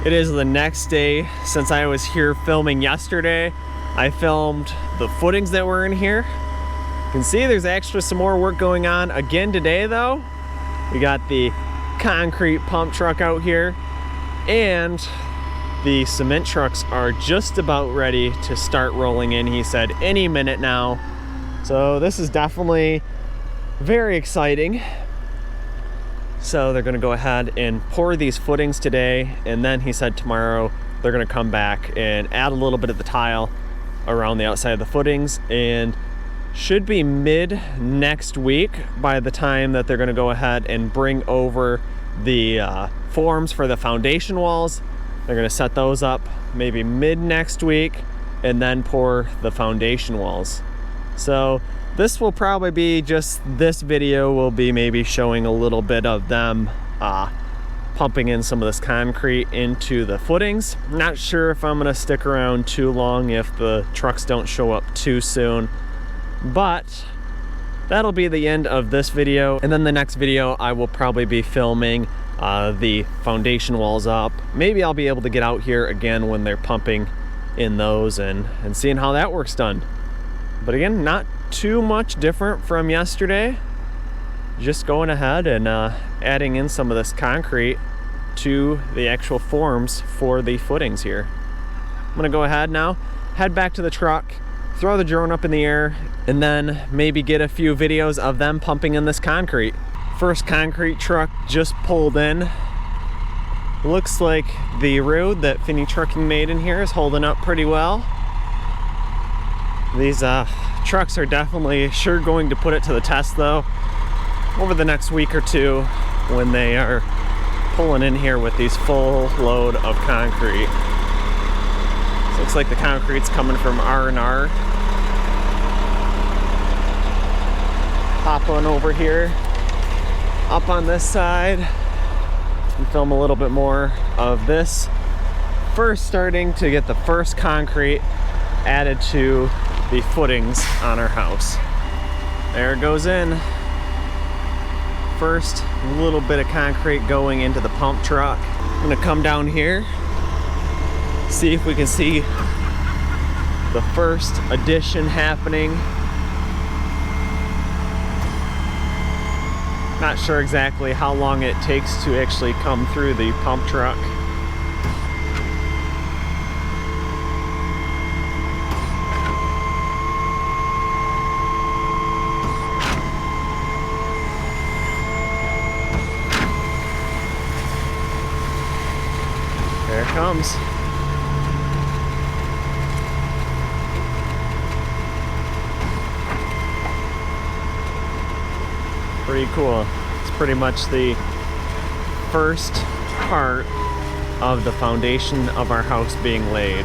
It is the next day since I was here filming yesterday. I filmed the footings that were in here. You can see there's actually some more work going on again today though. We got the concrete pump truck out here, and the cement trucks are just about ready to start rolling in. He said any minute now. So this is definitely very exciting. So they're gonna go ahead and pour these footings today, and then he said tomorrow they're gonna come back and add a little bit of the tile around the outside of the footings, and should be mid next week by the time that they're gonna go ahead and bring over the forms for the foundation walls. They're gonna set those up maybe mid next week and then pour the foundation walls. So this will probably be just, this video will be maybe showing a little bit of them pumping in some of this concrete into the footings. Not sure if I'm gonna stick around too long if the trucks don't show up too soon, but that'll be the end of this video. And then the next video I will probably be filming the foundation walls up. Maybe I'll be able to get out here again when they're pumping in those and seeing how that work's done. But again, not too much different from yesterday. Just going ahead and adding in some of this concrete to the actual forms for the footings here. I'm gonna go ahead now, head back to the truck, throw the drone up in the air, and then maybe get a few videos of them pumping in this concrete. First concrete truck just pulled in. Looks like the road that Finney Trucking made in here is holding up pretty well. These trucks are definitely sure going to put it to the test though over the next week or two when they are pulling in here with these full load of concrete. So looks like the concrete's coming from R&R. Hop on over here, up on this side, and film a little bit more of this. First starting to get the first concrete added to the footings on our house. There it goes in. First little bit of concrete going into the pump truck. I'm gonna come down here, see if we can see the first addition happening. Not sure exactly how long it takes to actually come through the pump truck. There it comes. Pretty cool. It's pretty much the first part of the foundation of our house being laid.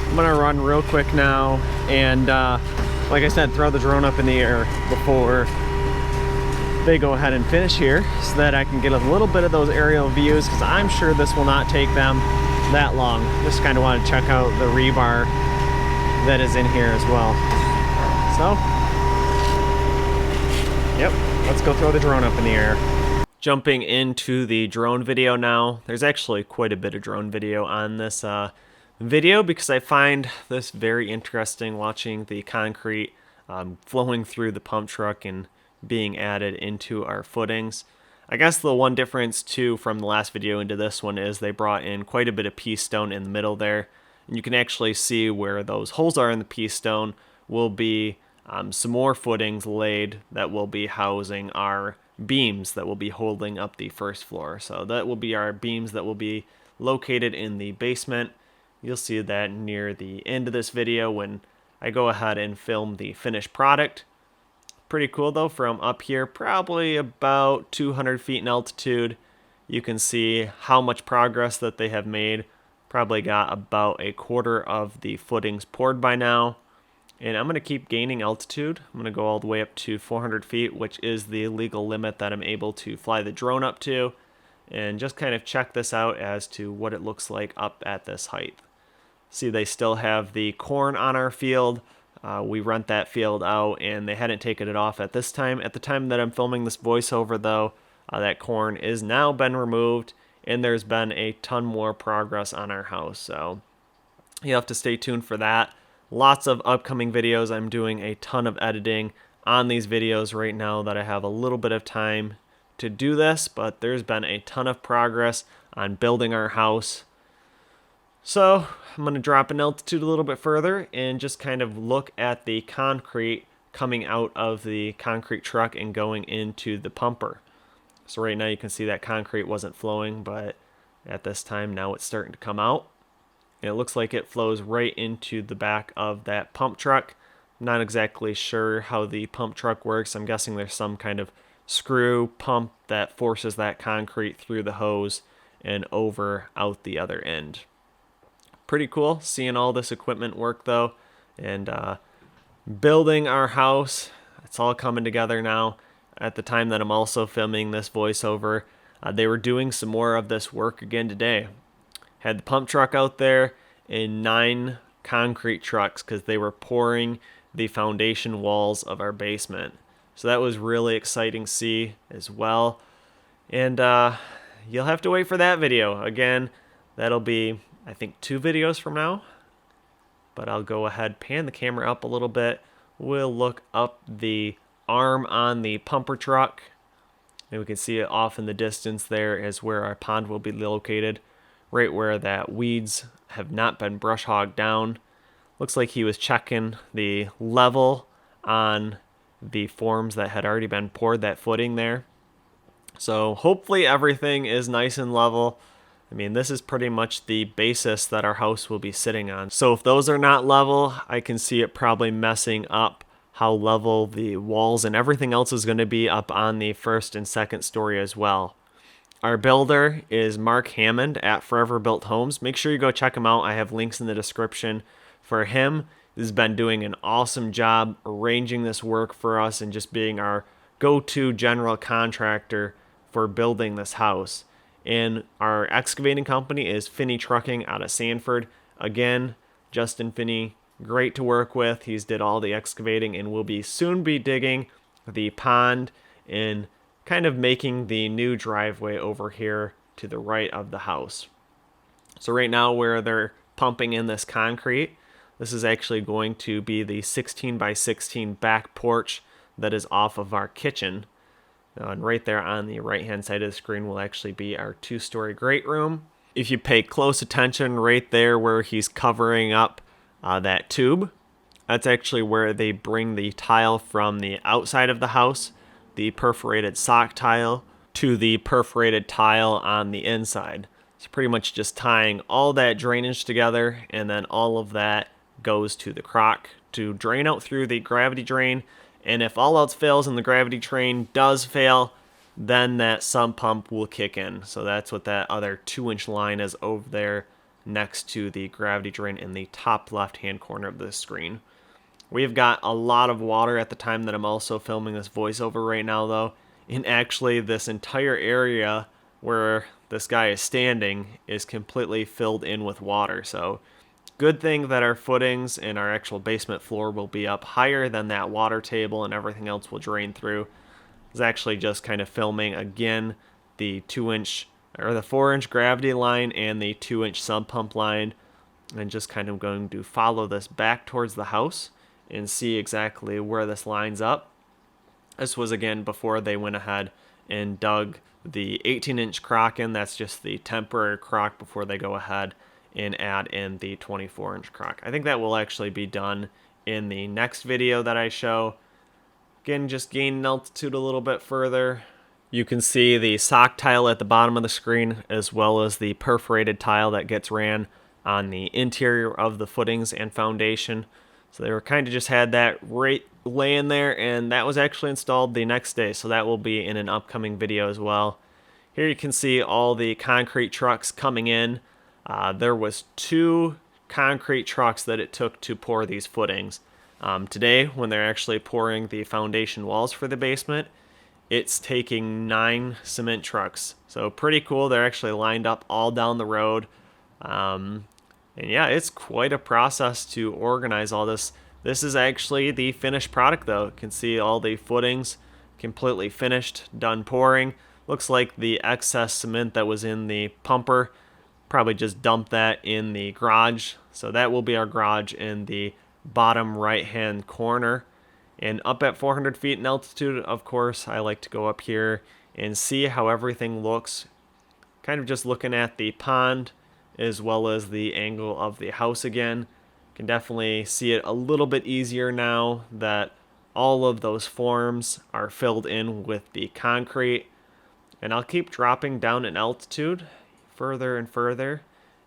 I'm gonna run real quick now and like I said, throw the drone up in the air before they go ahead and finish here so that I can get a little bit of those aerial views, because I'm sure this will not take them that long. Just kind of want to check out the rebar that is in here as well. So, yep, let's go throw the drone up in the air. Jumping into the drone video now. There's actually quite a bit of drone video on this video because I find this very interesting, watching the concrete flowing through the pump truck and being added into our footings. I guess the one difference too from the last video into this one is they brought in quite a bit of pea stone in the middle there, and you can actually see where those holes are in the pea stone will be some more footings laid that will be housing our beams that will be holding up the first floor. So that will be our beams that will be located in the basement. You'll see that near the end of this video when I go ahead and film the finished product. Pretty cool though, from up here, probably about 200 feet in altitude, you can see how much progress that they have made. Probably got about a quarter of the footings poured by now. And I'm going to keep gaining altitude. I'm going to go all the way up to 400 feet, which is the legal limit that I'm able to fly the drone up to. And just kind of check this out as to what it looks like up at this height. See, they still have the corn on our field. We rent that field out, and they hadn't taken it off at this time. At the time that I'm filming this voiceover, though, that corn is now been removed, and there's been a ton more progress on our house. So you have to stay tuned for that. Lots of upcoming videos. I'm doing a ton of editing on these videos right now that I have a little bit of time to do this, but there's been a ton of progress on building our house. So I'm going to drop in altitude a little bit further and just kind of look at the concrete coming out of the concrete truck and going into the pumper. So right now you can see that concrete wasn't flowing, but at this time now it's starting to come out. And it looks like it flows right into the back of that pump truck. I'm not exactly sure how the pump truck works. I'm guessing there's some kind of screw pump that forces that concrete through the hose and over out the other end. Pretty cool seeing all this equipment work though, and building our house. It's all coming together now. At the time that I'm also filming this voiceover, they were doing some more of this work again today. Had the pump truck out there and 9 concrete trucks because they were pouring the foundation walls of our basement. So that was really exciting to see as well. And you'll have to wait for that video. Again, that'll be, I think, 2 videos from now. But I'll go ahead, pan the camera up a little bit. We'll look up the arm on the pumper truck. And we can see it off in the distance there is where our pond will be located. Right where that weeds have not been brush hogged down. Looks like he was checking the level on the forms that had already been poured, that footing there. So hopefully everything is nice and level. I mean, this is pretty much the basis that our house will be sitting on. So if those are not level, I can see it probably messing up how level the walls and everything else is going to be up on the first and second story as well. Our builder is Mark Hammond at Forever Built Homes. Make sure you go check him out. I have links in the description for him. He's been doing an awesome job arranging this work for us and just being our go-to general contractor for building this house. And our excavating company is Finney Trucking out of Sanford. Again, Justin Finney, great to work with. He's did all the excavating and will be soon be digging the pond and kind of making the new driveway over here to the right of the house. So right now where they're pumping in this concrete, this is actually going to be the 16 by 16 back porch that is off of our kitchen. And right there on the right hand side of the screen will actually be our 2-story great room. If you pay close attention right there where he's covering up that tube, that's actually where they bring the tile from the outside of the house, the perforated sock tile, to the perforated tile on the inside. It's pretty much just tying all that drainage together, and then all of that goes to the crock to drain out through the gravity drain. And if all else fails and the gravity drain does fail, then that sump pump will kick in. So that's what that other 2-inch line is over there next to the gravity drain in the top left-hand corner of the screen. We've got a lot of water at the time that I'm also filming this voiceover right now, though. And actually, this entire area where this guy is standing is completely filled in with water. So good thing that our footings and our actual basement floor will be up higher than that water table, and everything else will drain through. I was actually just kind of filming again the 2-inch or the 4-inch gravity line and the 2-inch sump pump line, and just kind of going to follow this back towards the house and see exactly where this lines up. This was again before they went ahead and dug the 18-inch crock in. That's just the temporary crock before they go ahead and add in the 24-inch crock. I think that will actually be done in the next video that I show. Again, just gaining altitude a little bit further. You can see the sock tile at the bottom of the screen, as well as the perforated tile that gets ran on the interior of the footings and foundation. So they were kind of just had that right laying there, and that was actually installed the next day. So that will be in an upcoming video as well. Here you can see all the concrete trucks coming in. There was 2 concrete trucks that it took to pour these footings. Today, when they're actually pouring the foundation walls for the basement, it's taking 9 cement trucks. So pretty cool. They're actually lined up all down the road. And yeah, it's quite a process to organize all this. This is actually the finished product though. You can see all the footings completely finished, done pouring. Looks like the excess cement that was in the pumper, probably just dumped that in the garage. So that will be our garage in the bottom right hand corner. And up at 400 feet in altitude, of course, I like to go up here and see how everything looks. Kind of just looking at the pond as well as the angle of the house again. Can definitely see it a little bit easier now that all of those forms are filled in with the concrete. And I'll keep dropping down in altitude further and further,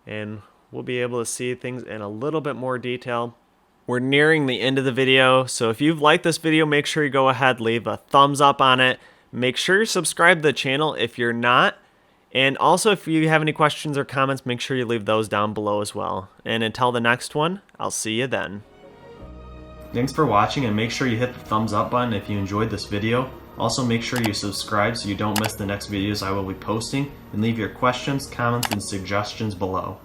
and we'll be able to see things in a little bit more detail. We're nearing the end of the video, so if you've liked this video, make sure you go ahead, leave a thumbs up on it. Make sure you subscribe to the channel if you're not. And also, if you have any questions or comments, make sure you leave those down below as well. And until the next one, I'll see you then. Thanks for watching, and make sure you hit the thumbs up button if you enjoyed this video. Also, make sure you subscribe so you don't miss the next videos I will be posting, and leave your questions, comments, and suggestions below.